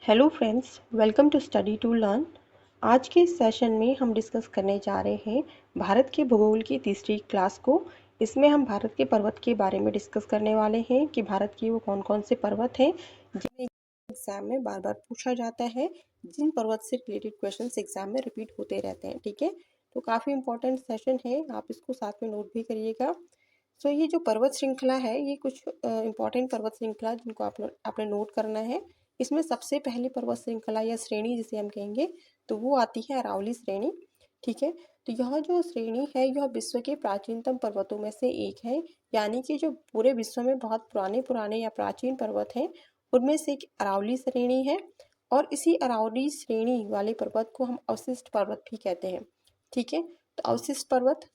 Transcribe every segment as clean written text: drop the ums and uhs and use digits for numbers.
Hello friends, welcome to study to learn. आज के इस सेशन में हम डिस्कस करने जा रहे हैं भारत के भूगोल की तीसरी क्लास को। इसमें हम भारत के पर्वत के बारे में डिस्कस करने वाले हैं कि भारत के वो कौन कौन से पर्वत हैं जिन्हें एग्जाम में बार बार पूछा जाता है, जिन पर्वत से रिलेटेड क्वेश्चंस एग्जाम में रिपीट होते रहते हैं। ठीक है, तो काफ़ी इंपॉर्टेंट सेशन है, आप इसको साथ में नोट भी करिएगा। सो ये जो पर्वत श्रृंखला है, ये कुछ इंपॉर्टेंट पर्वत श्रृंखला जिनको आपने नोट करना है। इसमें सबसे पहली पर्वत श्रृंखला या श्रेणी जिसे हम कहेंगे तो वो आती है अरावली श्रेणी। ठीक है, तो यह जो श्रेणी है यह विश्व के प्राचीनतम पर्वतों में से एक है, यानी कि जो पूरे विश्व में बहुत पुराने पुराने या प्राचीन पर्वत हैं उनमें से एक अरावली श्रेणी है। और इसी अरावली श्रेणी वाले पर्वत को हम अवशिष्ट पर्वत भी कहते हैं। ठीक है, तो अवशिष्ट पर्वत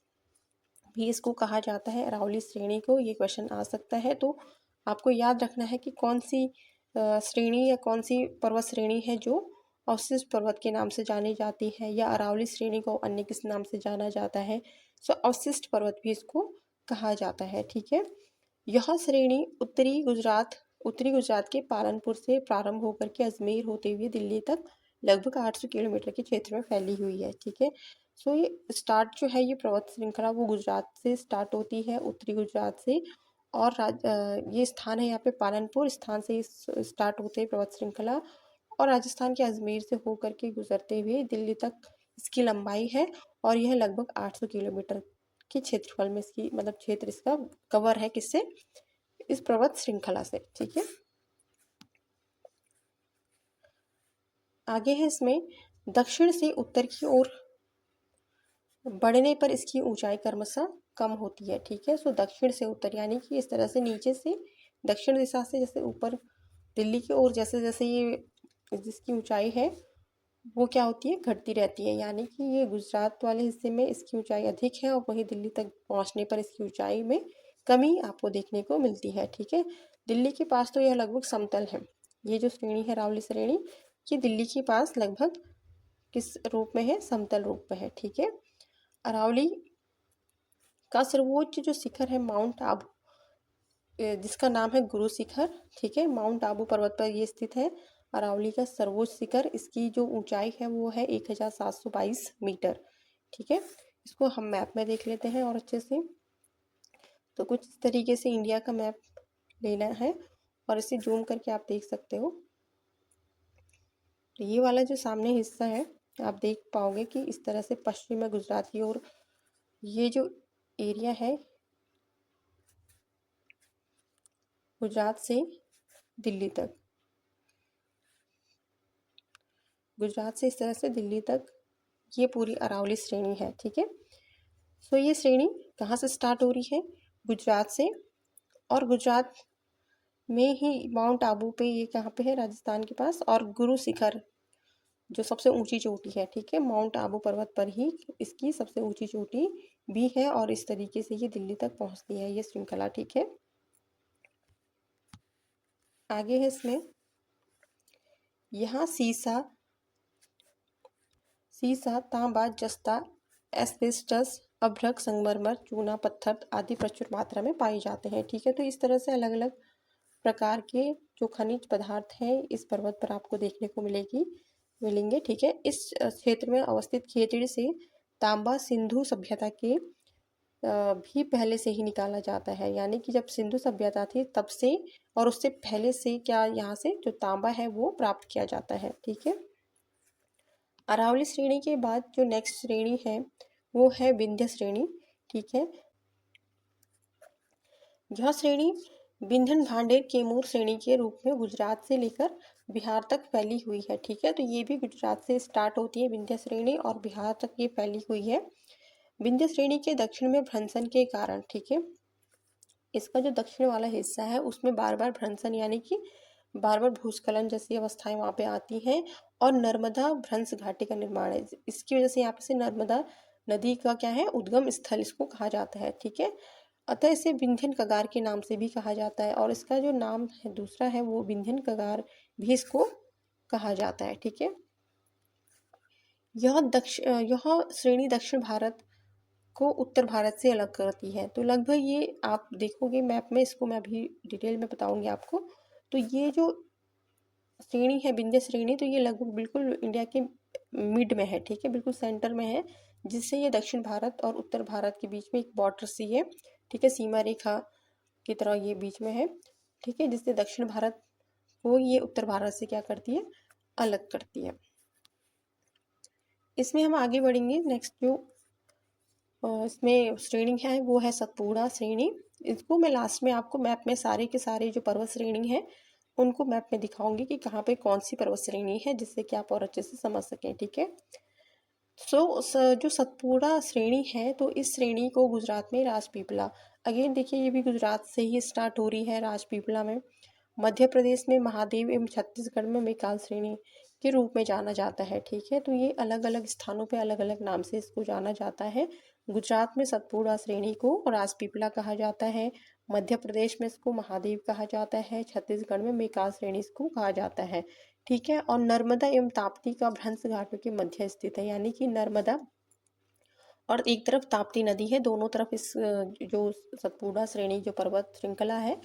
भी इसको कहा जाता है, अरावली श्रेणी को। ये क्वेश्चन आ सकता है, तो आपको याद रखना है कि कौन सी श्रेणी या कौन सी पर्वत श्रेणी है जो अवशिष्ट पर्वत के नाम से जानी जाती है, या अरावली श्रेणी को अन्य किस नाम से जाना जाता है। सो अवशिष्ट पर्वत भी इसको कहा जाता है। ठीक है, यह श्रेणी उत्तरी गुजरात के पालनपुर से प्रारंभ होकर के अजमेर होते हुए दिल्ली तक लगभग 800 किलोमीटर के क्षेत्र में फैली हुई है। ठीक है, सो ये स्टार्ट जो है, ये पर्वत श्रृंखला वो गुजरात से स्टार्ट होती है, उत्तरी गुजरात से। और ये स्थान है यहाँ पे पालनपुर स्थान से स्टार्ट होते हैं पर्वत श्रृंखला, और राजस्थान के अजमेर से होकर के गुजरते हुए दिल्ली तक इसकी लंबाई है। और यह लगभग 800 किलोमीटर के क्षेत्रफल में इसकी मतलब क्षेत्र इसका कवर है, किससे? इस पर्वत श्रृंखला से। ठीक है, आगे है इसमें दक्षिण से उत्तर की ओर बढ़ने पर इसकी ऊंचाई क्रमशः कम होती है। ठीक है, सो दक्षिण से उत्तर यानी कि इस तरह से नीचे से दक्षिण दिशा से जैसे ऊपर दिल्ली की ओर जैसे जैसे ये जिसकी ऊंचाई है वो क्या होती है, घटती रहती है। यानी कि ये गुजरात वाले हिस्से में इसकी ऊंचाई अधिक है और वहीं दिल्ली तक पहुंचने पर इसकी ऊंचाई में कमी आपको देखने को मिलती है। ठीक है, दिल्ली के पास तो यह लगभग समतल है। ये जो श्रेणी है अरावली श्रेणी, ये दिल्ली के पास लगभग किस रूप में है, समतल रूप में है। ठीक है, अरावली का सर्वोच्च जो शिखर है माउंट आबू, जिसका नाम है गुरु शिखर। ठीक है, माउंट आबू पर्वत पर ये स्थित है अरावली का सर्वोच्च शिखर। इसकी जो ऊंचाई है वो है 1722 मीटर। ठीक है, इसको हम मैप में देख लेते हैं और अच्छे से। तो कुछ इस तरीके से इंडिया का मैप लेना है और इसे जूम करके आप देख सकते हो। तो ये वाला जो सामने हिस्सा है आप देख पाओगे कि इस तरह से पश्चिम में गुजरात की ओर ये जो एरिया है गुजरात से दिल्ली तक, गुजरात से इस तरह से दिल्ली तक ये पूरी अरावली श्रेणी है। ठीक है, सो ये श्रेणी कहाँ से स्टार्ट हो रही है, गुजरात से। और गुजरात में ही माउंट आबू पे ये कहाँ पे है, राजस्थान के पास। और गुरु शिखर जो सबसे ऊंची चोटी है, ठीक है, माउंट आबू पर्वत पर ही इसकी सबसे ऊंची चोटी भी है। और इस तरीके से ये दिल्ली तक पहुंचती है ये श्रृंखला। ठीक है, आगे है इसमें यहाँ सीसा सीसा तांबा जस्ता एस्बेस्टस अभ्रक संगमरमर चूना पत्थर आदि प्रचुर मात्रा में पाए जाते हैं। ठीक है, तो इस तरह से अलग अलग प्रकार के जो खनिज पदार्थ हैं इस पर्वत पर आपको देखने को मिलेंगे। ठीक है, इस क्षेत्र में अवस्थित खेतड़ी से तांबा सिंधु सभ्यता के भी पहले से ही निकाला जाता है। यानी कि जब सिंधु सभ्यता थी तब से और उससे पहले से क्या यहाँ से जो तांबा है वो प्राप्त किया जाता है। ठीक है, अरावली श्रेणी के बाद जो नेक्स्ट श्रेणी है वो है विंध्य श्रेणी। ठीक है, यह श्रेणी विंध्यन भांडेर कैमूर श्रेणी के रूप में गुजरात से लेकर बिहार तक फैली हुई है। ठीक है, तो ये भी गुजरात से स्टार्ट होती है विंध्य श्रेणी और बिहार तक ये फैली हुई है। विंध्य श्रेणी के दक्षिण में भ्रंशन के कारण, ठीक है, इसका जो दक्षिण वाला हिस्सा है उसमें बार बार भ्रंशन यानी कि बार बार भूस्खलन जैसी अवस्थाएं वहाँ पे आती हैं। और नर्मदा भ्रंश घाटी का निर्माण है, इसकी वजह से यहाँ पे से नर्मदा नदी का क्या है, उद्गम स्थल इसको कहा जाता है। ठीक है, अतः इसे विंध्यन कगार के नाम से भी कहा जाता है और इसका जो नाम है दूसरा है वो विंध्यन कगार भी इसको कहा जाता है। ठीक है, यह श्रेणी दक्षिण भारत को उत्तर भारत से अलग करती है। तो लगभग ये आप देखोगे मैप में, इसको मैं अभी डिटेल में बताऊंगी आपको। तो ये जो श्रेणी है विंध्य श्रेणी, तो ये लगभग बिल्कुल इंडिया के मिड में है, ठीक है, बिल्कुल सेंटर में है, जिससे ये दक्षिण भारत और उत्तर भारत के बीच में एक बॉर्डर सी है, ठीक है, सीमा रेखा की तरह ये बीच में है, ठीक है, जिससे दक्षिण भारत को ये उत्तर भारत से क्या करती है, अलग करती है। इसमें हम आगे बढ़ेंगे। नेक्स्ट जो इसमें श्रेणी है वो है सतपुड़ा श्रेणी। इसको मैं लास्ट में आपको मैप में सारे के सारे जो पर्वत श्रेणी है उनको मैप में दिखाऊंगी कि कहाँ पे कौन सी पर्वत श्रेणी है, जिससे कि आप और अच्छे से समझ सकें, ठीक है। जो सतपुड़ा श्रेणी है, तो इस श्रेणी को गुजरात में राजपीपला, अगेन देखिए ये भी गुजरात से ही स्टार्ट हो रही है, राजपीपला में, मध्य प्रदेश में महादेव एवं छत्तीसगढ़ में मैकाल श्रेणी के रूप में जाना जाता है, ठीक है। तो ये अलग अलग स्थानों पे अलग अलग नाम से इसको जाना जाता है। गुजरात में सतपुड़ा श्रेणी को राजपीपला कहा जाता है, मध्य प्रदेश में इसको महादेव कहा जाता है, छत्तीसगढ़ में मैकाल श्रेणी इसको कहा जाता है, ठीक है। और नर्मदा एवं ताप्ती का भ्रंश घाटों के मध्य स्थित है, यानी कि नर्मदा और एक तरफ ताप्ती नदी है, दोनों तरफ इस जो सतपुड़ा श्रेणी जो पर्वत श्रृंखला है,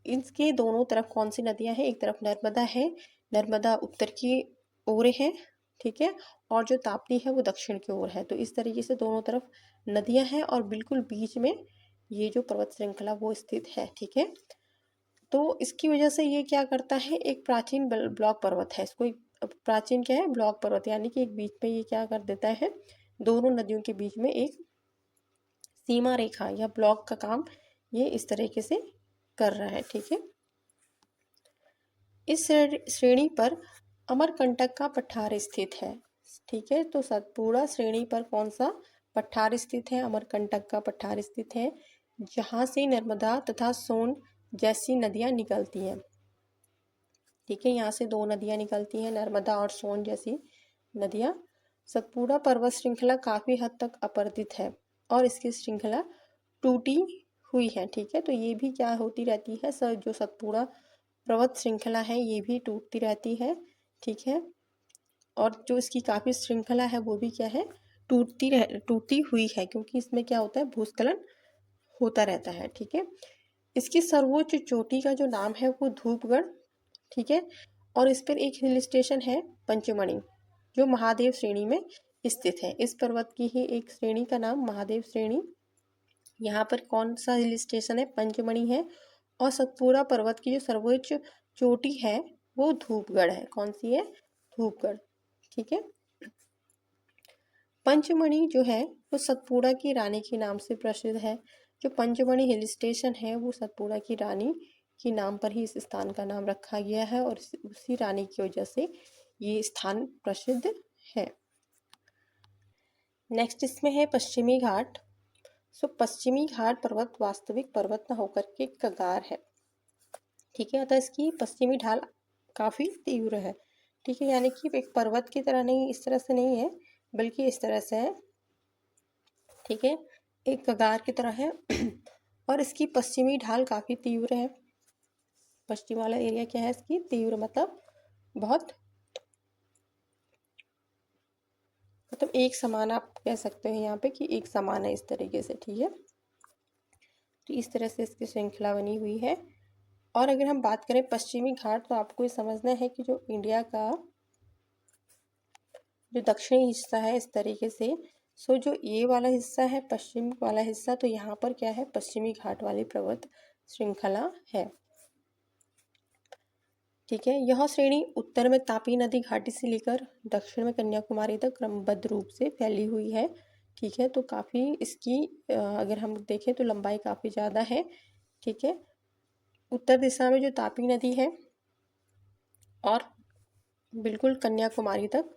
इसके दोनों तरफ कौन सी नदियां हैं, एक तरफ नर्मदा है, नर्मदा उत्तर की ओर है, ठीक है, और जो ताप्ती है वो दक्षिण की ओर है। तो इस तरीके से दोनों तरफ नदियां हैं और बिल्कुल बीच में ये जो पर्वत श्रृंखला वो स्थित है, ठीक है। तो इसकी वजह से ये क्या करता है, एक प्राचीन ब्लॉक पर्वत है, इसको प्राचीन क्या है, ब्लॉक पर्वत, यानी कि एक बीच में ये क्या कर देता है, दोनों नदियों के बीच में एक सीमा रेखा या ब्लॉक का काम ये इस तरीके से कर रहा है, ठीक है। इस श्रेणी पर अमरकंटक का पठार स्थित है, ठीक है। तो सतपुड़ा श्रेणी पर कौन सा पठार स्थित है, अमरकंटक का पठार स्थित है, जहाँ से नर्मदा तथा सोन जैसी नदियाँ निकलती हैं, ठीक है। यहाँ से दो नदियाँ निकलती हैं, नर्मदा और सोन जैसी नदियाँ। सतपुड़ा पर्वत श्रृंखला काफ़ी हद तक अपरदित है और इसकी श्रृंखला टूटी हुई है, ठीक है। तो ये भी क्या होती रहती है, जो सतपुड़ा पर्वत श्रृंखला है ये भी टूटती रहती है, ठीक है। और जो इसकी काफ़ी श्रृंखला है वो भी क्या है, टूटती हुई है, क्योंकि इसमें क्या होता है, भूस्खलन होता रहता है, ठीक है। इसकी सर्वोच्च चोटी का जो नाम है वो धूपगढ़, ठीक है। और इस पर एक हिल स्टेशन है पंचमढ़ी, जो महादेव श्रेणी में स्थित है। इस पर्वत की ही एक श्रेणी का नाम महादेव श्रेणी, यहाँ पर कौन सा हिल स्टेशन है, पंचमढ़ी है। और सतपुड़ा पर्वत की जो सर्वोच्च चोटी है वो धूपगढ़ है, कौन सी है, धूपगढ़, ठीक है। पंचमढ़ी जो है वो सतपुड़ा की रानी के नाम से प्रसिद्ध है। जो पंचमढ़ी हिल स्टेशन है वो सतपुड़ा की रानी के नाम पर ही इस स्थान का नाम रखा गया है और उसी रानी की वजह से ये स्थान प्रसिद्ध है। नेक्स्ट इसमें है पश्चिमी घाट। पश्चिमी घाट पर्वत वास्तविक पर्वत न होकर के कगार है, ठीक है। अतः इसकी पश्चिमी ढाल काफ़ी तीव्र है, ठीक है, यानी कि एक पर्वत की तरह नहीं, इस तरह से नहीं है, बल्कि इस तरह से है, ठीक है, एक कगार की तरह है। और इसकी पश्चिमी ढाल काफ़ी तीव्र है। पश्चिम वाला एरिया क्या है इसकी, तीव्र मतलब बहुत, मतलब एक समान आप कह सकते हैं यहाँ पे कि एक समान है इस तरीके से, ठीक है। तो इस तरह से इसकी श्रृंखला बनी हुई है। और अगर हम बात करें पश्चिमी घाट, तो आपको ये समझना है कि जो इंडिया का जो दक्षिणी हिस्सा है इस तरीके से, जो ये वाला हिस्सा है पश्चिम वाला हिस्सा, तो यहाँ पर क्या है, पश्चिमी घाट वाली पर्वत श्रृंखला है, ठीक है। यह श्रेणी उत्तर में तापी नदी घाटी से लेकर दक्षिण में कन्याकुमारी तक क्रमबद्ध रूप से फैली हुई है, ठीक है। तो काफ़ी इसकी अगर हम देखें तो लंबाई काफ़ी ज़्यादा है, ठीक है। उत्तर दिशा में जो तापी नदी है और बिल्कुल कन्याकुमारी तक,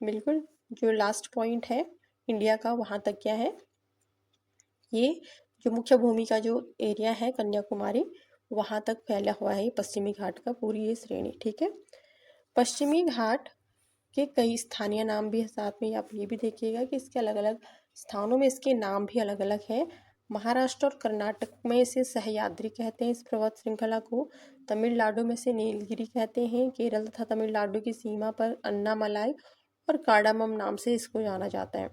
बिल्कुल जो लास्ट पॉइंट है इंडिया का वहाँ तक क्या है, ये जो मुख्य भूमि का जो एरिया है कन्याकुमारी, वहाँ तक फैला हुआ है पश्चिमी घाट का पूरी ये श्रेणी, ठीक है। पश्चिमी घाट के कई स्थानीय नाम भी है, साथ में आप ये भी देखिएगा कि इसके अलग अलग स्थानों में इसके नाम भी अलग अलग हैं। महाराष्ट्र और कर्नाटक में इसे सह्याद्री कहते हैं इस पर्वत श्रृंखला को, तमिलनाडु में से नीलगिरी कहते हैं, केरल तथा तमिलनाडु की सीमा पर अन्नामलाई और कार्डामम नाम से इसको जाना जाता है,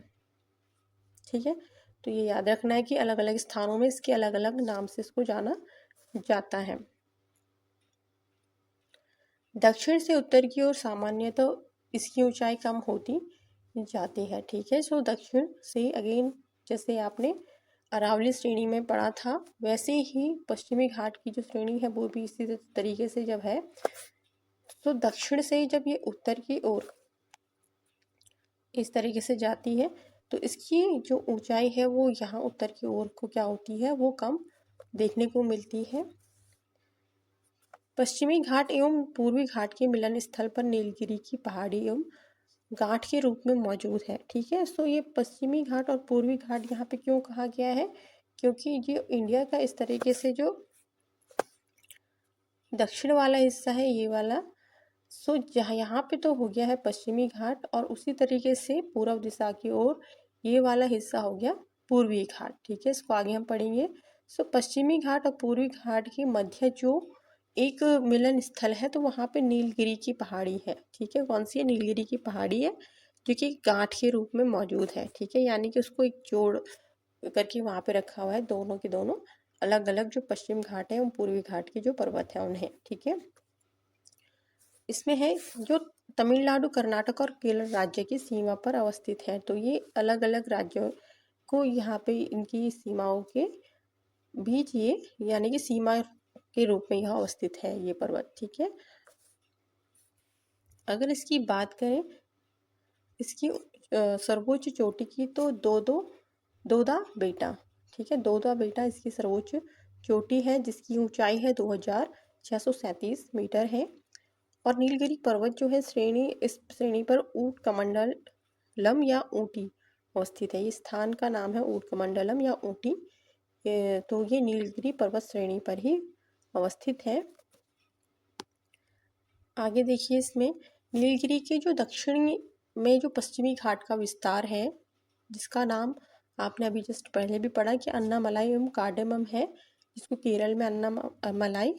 ठीक है। तो ये याद रखना है कि अलग अलग स्थानों में इसके अलग अलग नाम से इसको जाना जाता है। दक्षिण से उत्तर की ओर सामान्यतः तो इसकी ऊंचाई कम होती जाती है। ठीक है, सो दक्षिण से अगेन जैसे आपने अरावली श्रेणी में पढ़ा था वैसे ही पश्चिमी घाट की जो श्रेणी है वो भी इसी तरीके से जब है, तो दक्षिण से जब ये उत्तर की ओर इस तरीके से जाती है तो इसकी जो ऊंचाई है वो यहाँ उत्तर की ओर को क्या होती है, वो कम देखने को मिलती है। पश्चिमी घाट एवं पूर्वी घाट के मिलन स्थल पर नीलगिरी की पहाड़ी एवं गांठ के रूप में मौजूद है। ठीक है, सो ये पश्चिमी घाट और पूर्वी घाट यहाँ पे क्यों कहा गया है, क्योंकि ये इंडिया का इस तरीके से जो दक्षिण वाला हिस्सा है ये वाला, सो जहाँ यहाँ पे तो हो गया है पश्चिमी घाट और उसी तरीके से पूर्व दिशा की ओर ये वाला हिस्सा हो गया पूर्वी घाट। ठीक है, इसको आगे हम पढ़ेंगे। सो पश्चिमी घाट और पूर्वी घाट के मध्य जो एक मिलन स्थल है तो वहाँ पे नीलगिरी की पहाड़ी है। ठीक है, कौन सी है, नीलगिरी की पहाड़ी है जो कि गांठ के रूप में मौजूद है। ठीक है, यानी कि उसको एक जोड़ करके वहाँ पे रखा हुआ है, दोनों के दोनों अलग अलग जो पश्चिम घाट है और पूर्वी घाट के जो पर्वत है उन्हें। ठीक है, इसमें है जो तमिलनाडु, कर्नाटक और केरल राज्य की सीमा पर अवस्थित है। तो ये अलग अलग राज्यों को यहाँ पे इनकी सीमाओं के बीच ये यानी कि सीमा के रूप में यह अवस्थित है ये पर्वत। ठीक है, अगर इसकी बात करें इसकी सर्वोच्च चोटी की तो दोदा बेटा। ठीक है, दोदा बेटा इसकी सर्वोच्च चोटी है जिसकी ऊंचाई है 2637 मीटर है। और नीलगिरी पर्वत जो है इस श्रेणी पर ऊट कमंडलम या ऊटी अवस्थित है। इस स्थान का नाम है ऊट कमंडलम या ऊटी। तो ये नीलगिरी पर्वत श्रेणी पर ही अवस्थित है। आगे देखिए, इसमें नीलगिरी के जो दक्षिणी में जो पश्चिमी घाट का विस्तार है जिसका नाम आपने अभी जस्ट पहले भी पढ़ा कि अन्नामलाई एवं कार्डेमम है, जिसको केरल में अन्नामलाई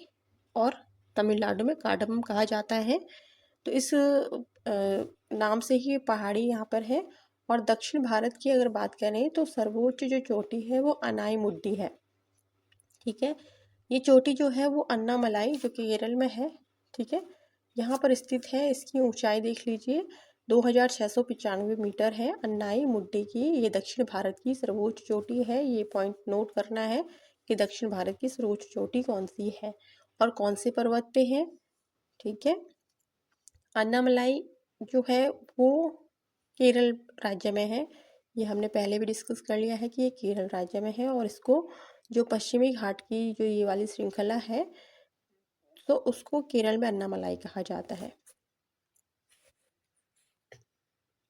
और तमिलनाडु में कार्डेमम कहा जाता है। तो इस नाम से ही पहाड़ी यहाँ पर है। और दक्षिण भारत की अगर बात करें तो सर्वोच्च जो चोटी है वो अनाई मुड्डी है। ठीक है, ये चोटी जो है वो अन्नामलाई जो कि केरल में है। ठीक है, यहाँ पर स्थित है। इसकी ऊंचाई देख लीजिए 2695 मीटर है। अन्नाई मुड्डी की ये दक्षिण भारत की सर्वोच्च चोटी है। ये पॉइंट नोट करना है कि दक्षिण भारत की सर्वोच्च चोटी कौन सी है और कौन से पर्वत पे है। ठीक है, अन्नामलाई जो है वो केरल राज्य में है। ये हमने पहले भी डिस्कस कर लिया है कि ये केरल राज्य में है और इसको जो पश्चिमी घाट की जो ये वाली श्रृंखला है तो उसको केरल में अन्नामलाई कहा जाता है।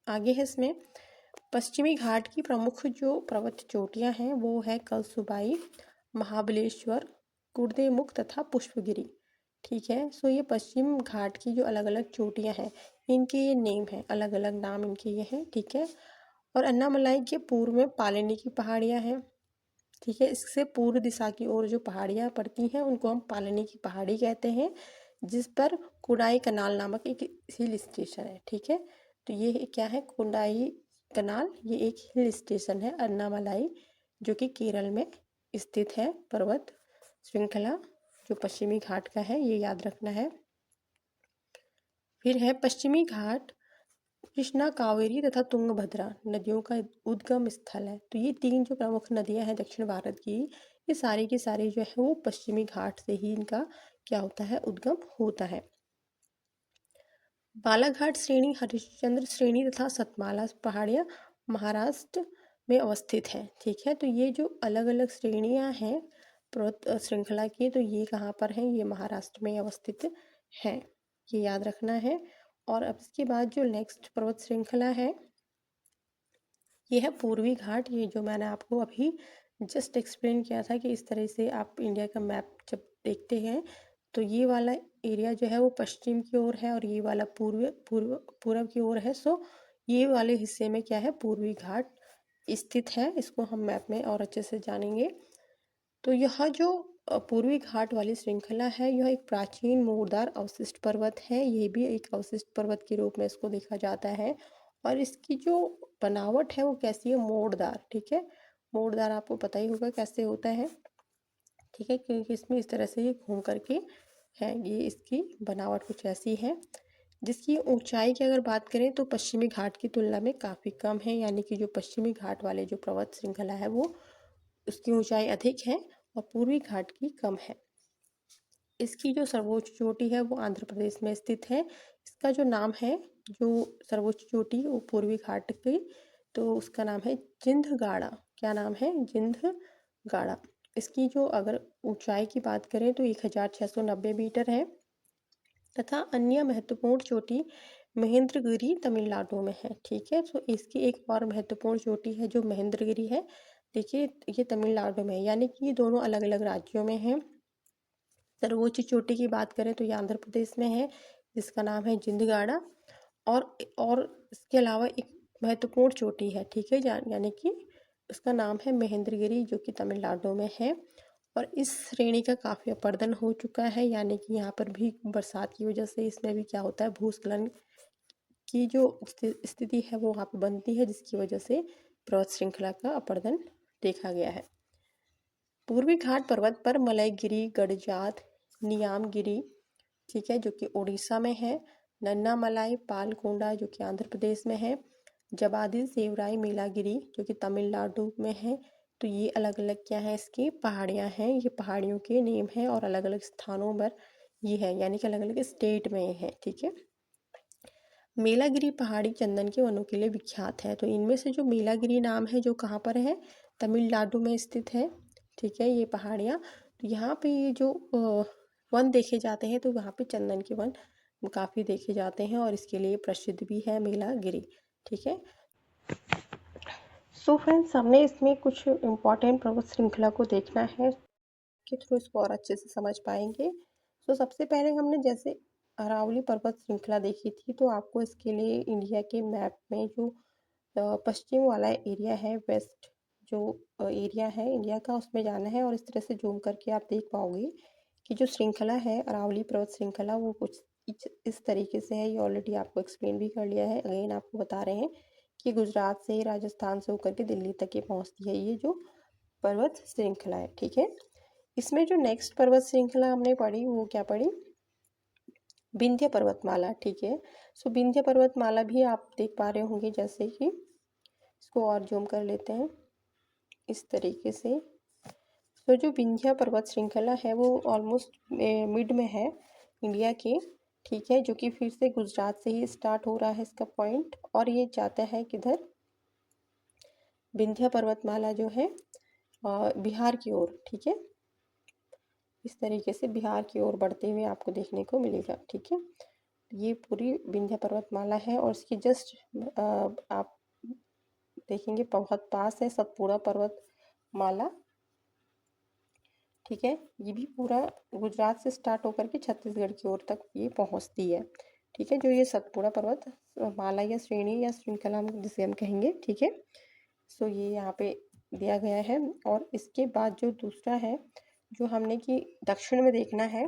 आगे है इसमें पश्चिमी घाट की प्रमुख जो पर्वत चोटियां हैं वो है कलसुबाई, महाबलेश्वर, कुर्देमुख तथा पुष्पगिरी। ठीक है, सो ये पश्चिम घाट की जो अलग अलग चोटियां हैं इनके ये नेम हैं, अलग अलग नाम इनके ये हैं। ठीक है, और अन्नामलाई के पूर्व में पालिनी की पहाड़ियां हैं। ठीक है, इससे पूर्व दिशा की ओर जो पहाड़ियाँ पड़ती हैं उनको हम पालनी की पहाड़ी कहते हैं, जिस पर कुडाई कनाल नामक एक हिल स्टेशन है। ठीक है, तो ये क्या है, कुडाई कनाल, ये एक हिल स्टेशन है अन्नामलाई जो कि केरल में स्थित है। पर्वत श्रृंखला जो पश्चिमी घाट का है, ये याद रखना है। फिर है पश्चिमी घाट कृष्णा, कावेरी तथा तुंगभद्रा नदियों का उद्गम स्थल है। तो ये तीन जो प्रमुख नदियां हैं दक्षिण भारत की, ये सारी की सारी जो है वो पश्चिमी घाट से ही इनका क्या होता है, उद्गम होता है। बालाघाट श्रेणी, हरिश्चंद्र श्रेणी तथा सतमाला पहाड़ियाँ महाराष्ट्र में अवस्थित है। ठीक है, तो ये जो अलग अलग श्रेणियाँ हैं पर्वत श्रृंखला की, तो ये कहाँ पर हैं, ये महाराष्ट्र में अवस्थित है, ये याद रखना है। और अब इसके बाद जो नेक्स्ट पर्वत श्रृंखला है ये है पूर्वी घाट। ये जो मैंने आपको अभी जस्ट एक्सप्लेन किया था कि इस तरह से आप इंडिया का मैप जब देखते हैं तो ये वाला एरिया जो है वो पश्चिम की ओर है और ये वाला पूर्व की ओर है। सो ये वाले हिस्से में क्या है, पूर्वी घाट स्थित है। इसको हम मैप में और अच्छे से जानेंगे। तो यह जो पूर्वी घाट वाली श्रृंखला है यह एक प्राचीन मोड़दार अवशिष्ट पर्वत है। ये भी एक अवशिष्ट पर्वत के रूप में इसको देखा जाता है और इसकी जो बनावट है वो कैसी है, मोड़दार। ठीक है, मोड़दार आपको पता ही होगा कैसे होता है। ठीक है, क्योंकि इसमें इस तरह से ये घूम करके है, ये इसकी बनावट कुछ ऐसी है, जिसकी ऊंचाई की अगर बात करें तो पश्चिमी घाट की तुलना में काफ़ी कम है, यानी कि जो पश्चिमी घाट वाले जो पर्वत श्रृंखला है वो उसकी ऊंचाई अधिक है और पूर्वी घाट की कम है। इसकी जो सर्वोच्च चोटी है वो आंध्र प्रदेश में स्थित है। इसका जो नाम है, जो सर्वोच्च चोटी वो पूर्वी घाट की, तो उसका नाम है जिंधगाड़ा। क्या नाम है? जिंधगाड़ा। इसकी जो अगर ऊंचाई की बात करें तो 1690 मीटर है तथा अन्य महत्वपूर्ण चोटी महेंद्रगिरी तमिलनाडु में है। ठीक है, तो इसकी एक और महत्वपूर्ण चोटी है जो महेंद्रगिरी है। देखिए, ये तमिलनाडु में है, यानी कि ये दोनों अलग अलग राज्यों में हैं। सर्वोच्च चोटी की बात करें तो ये आंध्र प्रदेश में है, जिसका नाम है जिंदगाड़ा। और इसके अलावा एक महत्वपूर्ण चोटी है, ठीक है, यानी कि उसका नाम है महेंद्रगिरी, जो कि तमिलनाडु में है। और इस श्रेणी का काफ़ी अपर्दन हो चुका है, यानी कि यहाँ पर भी बरसात की वजह से इसमें भी क्या होता है, भूस्खलन की जो स्थिति है वो वहाँ पर बनती है, जिसकी वजह से पर्वत श्रृंखला का अपर्दन देखा गया है। पूर्वी घाट पर्वत पर मलयगिरी, गडजात, नियामगिरी, ठीक है, जो कि उड़ीसा में है, नन्नामलाई, पालकोंडा जो कि आंध्र प्रदेश में है, जबादी सेवराई मीलागिरी जो कि तमिलनाडु में है। तो ये अलग अलग क्या है, इसकी पहाड़ियाँ हैं, ये पहाड़ियों के नेम हैं और अलग अलग स्थानों पर ये है, यानी कि अलग अलग स्टेट में है। ठीक है, मेलागिरी पहाड़ी चंदन के वनों के लिए विख्यात है। तो इनमें से जो मेलागिरी नाम है जो कहाँ पर है, तमिलनाडु में स्थित है। ठीक है, ये पहाड़ियाँ, तो यहाँ पे ये जो वन देखे जाते हैं तो वहाँ पे चंदन के वन काफ़ी देखे जाते हैं और इसके लिए प्रसिद्ध भी है मेलागिरी। ठीक है, सो फ्रेंड्स, हमने इसमें कुछ इम्पॉर्टेंट पर्वत श्रृंखला को देखना है के थ्रू इसको और अच्छे से समझ पाएंगे। सो सबसे पहले हमने जैसे अरावली पर्वत श्रृंखला देखी थी, तो आपको इसके लिए इंडिया के मैप में जो पश्चिम वाला एरिया है, वेस्ट जो एरिया है इंडिया का, उसमें जाना है और इस तरह से जूम करके आप देख पाओगे कि जो श्रृंखला है अरावली पर्वत श्रृंखला वो कुछ इस तरीके से है। ये ऑलरेडी आपको एक्सप्लेन भी कर लिया है, अगेन आपको बता रहे हैं कि गुजरात से, राजस्थान से होकर के दिल्ली तक ये पहुँचती है, ये जो पर्वत श्रृंखला है। ठीक है, इसमें जो नेक्स्ट पर्वत श्रृंखला हमने पढ़ी वो क्या पढ़ी, विंध्य पर्वतमाला। ठीक है, सो विंध्य पर्वतमाला भी आप देख पा रहे होंगे, जैसे कि इसको और जूम कर लेते हैं इस तरीके से। तो जो विंध्य पर्वत श्रृंखला है वो ऑलमोस्ट मिड में है इंडिया के। ठीक है, जो कि फिर से गुजरात से ही स्टार्ट हो रहा है इसका पॉइंट, और ये जाता है किधर, विंध्य पर्वतमाला जो है बिहार की ओर। ठीक है, इस तरीके से बिहार की ओर बढ़ते हुए आपको देखने को मिलेगा। ठीक है, ये पूरी विंध्य पर्वतमाला है और इसकी जस्ट आप देखेंगे बहुत पास है सतपुड़ा पर्वतमाला। ठीक है, ये भी पूरा गुजरात से स्टार्ट होकर के छत्तीसगढ़ की ओर तक ये पहुंचती है। ठीक है, जो ये सतपुड़ा पर्वत माला या श्रेणी या श्रृंखला जिसे हम कहेंगे। ठीक है, सो ये यहाँ पे दिया गया है। और इसके बाद जो दूसरा है जो हमने कि दक्षिण में देखना है।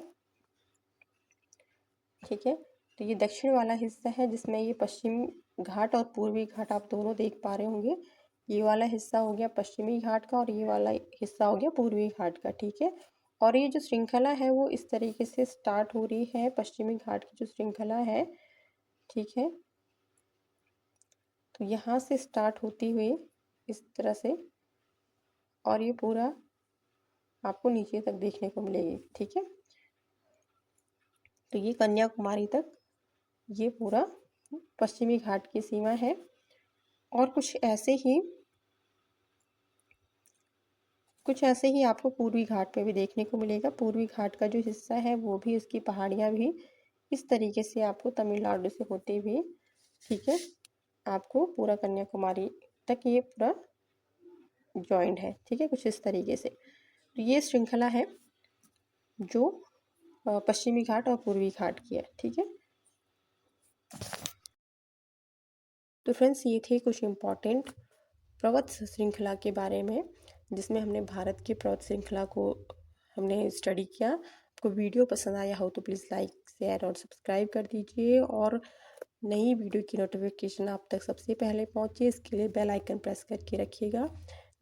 ठीक है, तो ये दक्षिण वाला हिस्सा है जिसमें ये पश्चिम घाट और पूर्वी घाट आप दोनों देख पा रहे होंगे। ये वाला हिस्सा हो गया पश्चिमी घाट का और ये वाला हिस्सा हो गया पूर्वी घाट का। ठीक है, और ये जो श्रृंखला है वो इस तरीके से स्टार्ट हो रही है, पश्चिमी घाट की जो श्रृंखला है। ठीक है, तो यहाँ से स्टार्ट होती हुई इस तरह से और ये पूरा आपको नीचे तक देखने को मिलेगी। ठीक है, तो ये कन्याकुमारी तक ये पूरा पश्चिमी घाट की सीमा है। और कुछ ऐसे ही आपको पूर्वी घाट पे भी देखने को मिलेगा। पूर्वी घाट का जो हिस्सा है वो भी, इसकी पहाड़ियाँ भी इस तरीके से आपको तमिलनाडु से होते हुए, ठीक है, आपको पूरा कन्याकुमारी तक ये पूरा जॉइंट है। ठीक है, कुछ इस तरीके से। तो ये श्रृंखला है जो पश्चिमी घाट और पूर्वी घाट की है। ठीक है, तो फ्रेंड्स ये थे कुछ इम्पॉर्टेंट पर्वत श्रृंखला के बारे में, जिसमें हमने भारत की पर्वत श्रृंखला को हमने स्टडी किया। आपको वीडियो पसंद आया हो तो प्लीज़ लाइक, शेयर और सब्सक्राइब कर दीजिए और नई वीडियो की नोटिफिकेशन आप तक सबसे पहले पहुंचे इसके लिए बेल आइकन प्रेस करके रखिएगा।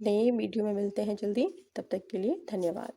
नए वीडियो में मिलते हैं जल्दी, तब तक के लिए धन्यवाद।